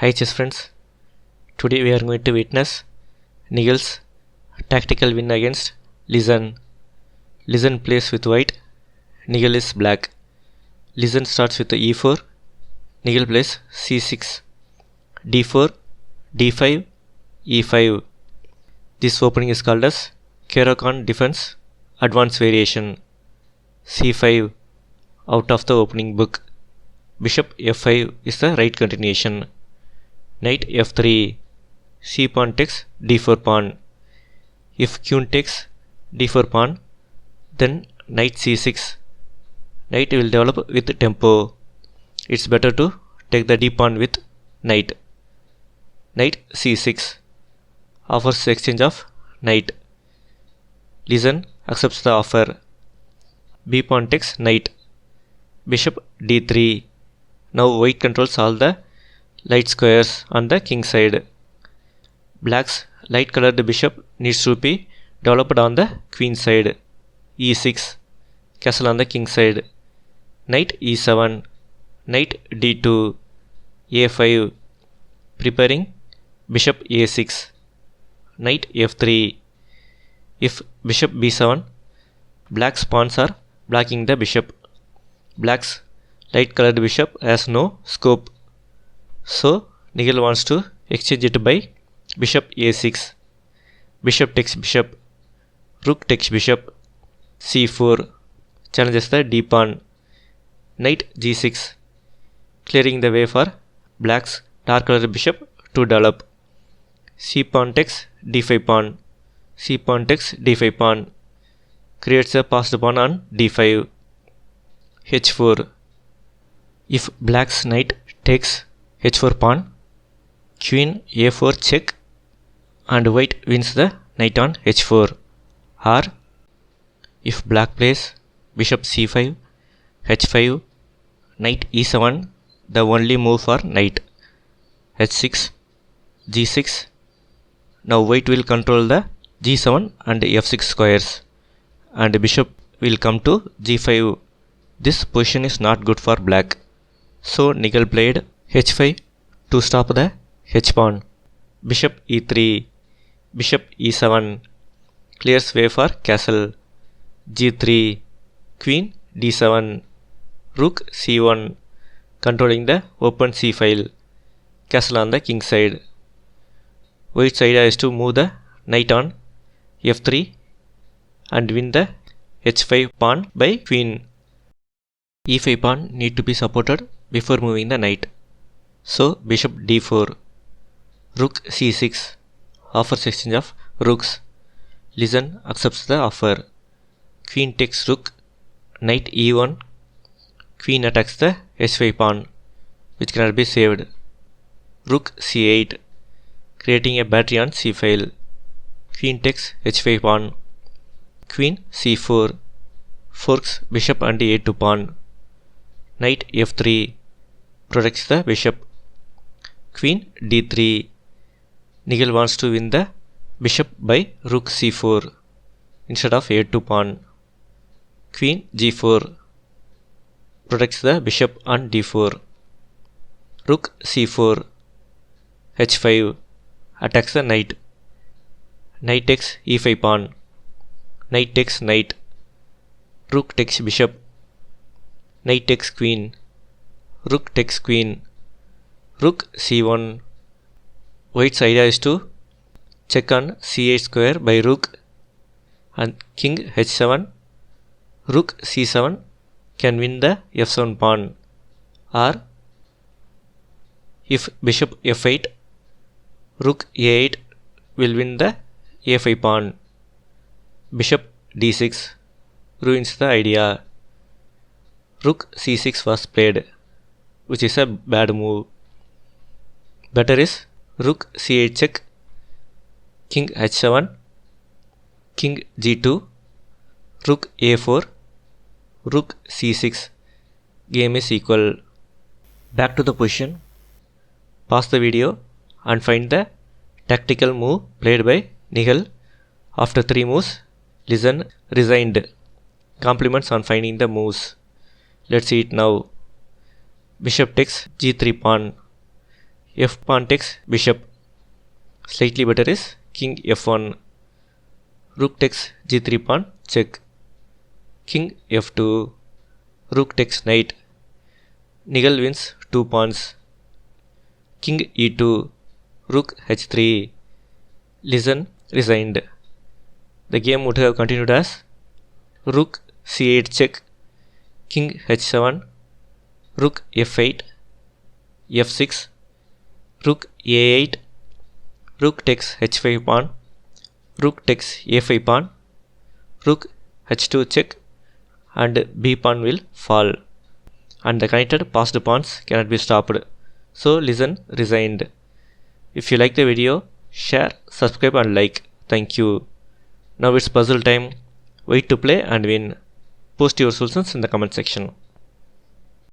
Hi chess friends, today we are going to witness Nihal's tactical win against Liren. Liren plays with white, Nihal is black. Liren starts with the e4, Nihal plays c6, d4, d5, e5. This opening is called as Caro-Kann defense advanced variation. c5 out of the opening book. Bishop f5 is the right continuation. Knight f3, c pawn takes d4 pawn. If queen takes d4 pawn, then knight c6. Knight will develop with tempo. It's better to take the d pawn with knight. Knight c6 offers exchange of knight. Liren accepts the offer. B pawn takes knight. Bishop d3. Now white controls all the light squares on the king side. Black's light colored bishop needs to be developed on the queen side. e6, castle on the king side. Knight e7, knight d2, a5, preparing bishop a6, knight f3. If bishop b7, black's pawns are blocking the bishop. Black's light colored bishop has no scope. So Nihal wants to exchange it by bishop a6. Bishop takes bishop. Rook takes bishop. c4 challenges the d pawn. Knight g6, clearing the way for black's dark colored bishop to develop. C pawn takes d5 pawn. C pawn takes d5 pawn. Creates a passed pawn on d5. h4. If black's knight takes h4 pawn, queen a4 check and white wins the knight on h4. Or if black plays bishop c5, h5, knight e7, the only move for knight. h6, g6. Now white will control the g7 and f6 squares and bishop will come to g5. This position is not good for black. So Nihal played h5 to stop the h pawn. Bishop e3, bishop e7 clears way for castle. g3, queen d7, rook c1 controlling the open c file, castle on the king side. White's idea is to move the knight on f3 and win the h5 pawn by queen. e5 pawn need to be supported before moving the knight. So bishop d4, rook c6 offers exchange of rooks. Liren accepts the offer. Queen takes rook, knight e1, queen attacks the h5 pawn which cannot be saved. Rook c8, creating a battery on c file. Queen takes h5 pawn. Queen c4, forks bishop and a2 pawn. Knight f3 protects the bishop. Queen d3. Nihal wants to win the bishop by rook c4 instead of a2 pawn. Queen g4 protects the bishop on d4. Rook c4, h5 attacks the knight. Knight takes e5 pawn. Knight takes knight. Rook takes bishop. Knight takes queen. Rook takes queen. Rook c1. White's idea is to check on c8 square by rook and king h7. Rook c7 can win the f7 pawn. Or if bishop f8, rook a8 will win the a5 pawn. Bishop d6 ruins the idea. Rook c6 was played, which is a bad move. Better is rook c8 check, king h7, king g2, rook a4, rook c6. Game is equal. Back to the position. Pause the video and find the tactical move played by Nihal. After 3 moves, Liren resigned. Compliments on finding the moves. Let's see it now. Bishop takes g3 pawn. F pawn takes bishop. Slightly better is king f1. Rook takes g3 pawn, check. King f2. Rook takes knight. Nihal wins 2 pawns. King e2. Rook h3. Liren resigned. The game would have continued as rook c8 check, king h7, rook f8, f6, rook a8, rook takes h5 pawn, rook takes a5 pawn, rook h2 check, and b pawn will fall, and the connected passed pawns cannot be stopped. So Liren resigned. If you like the video, share, subscribe and like. Thank you. Now it's puzzle time. Wait to play and win. Post your solutions in the comment section.